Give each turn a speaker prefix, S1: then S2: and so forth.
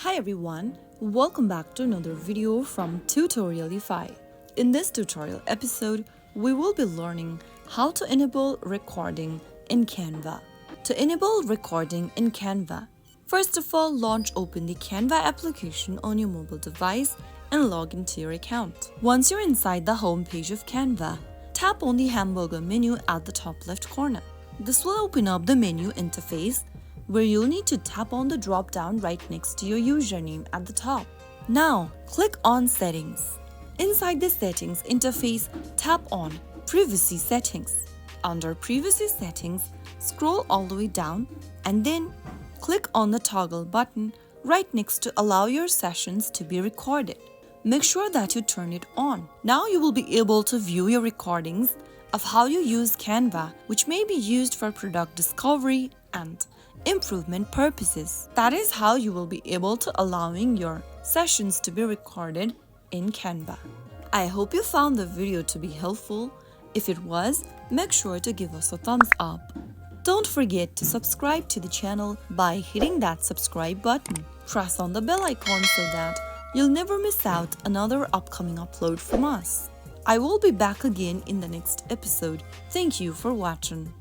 S1: Hi everyone, welcome back to another video from Tutorialify. In this tutorial episode, we will be learning how to enable recording in Canva. To enable recording in Canva, first of all, open the Canva application on your mobile device and log into your account. Once you're inside the home page of Canva, tap on the hamburger menu at the top left corner. This will open up the menu interface where you'll need to tap on the drop-down right next to your username at the top. Now, click on Settings. Inside the Settings interface, tap on Privacy Settings. Under Privacy Settings, scroll all the way down and then click on the toggle button right next to allow your sessions to be recorded. Make sure that you turn it on. Now you will be able to view your recordings of how you use Canva, which may be used for product discovery and improvement purposes. That is how you will be able to allowing your sessions to be recorded in Canva. I hope you found the video to be helpful. If it was, make sure to give us a thumbs up. Don't forget to subscribe to the channel by hitting that subscribe button. Press on the bell icon so that you'll never miss out another upcoming upload from us. I will be back again in the next episode. Thank you for watching.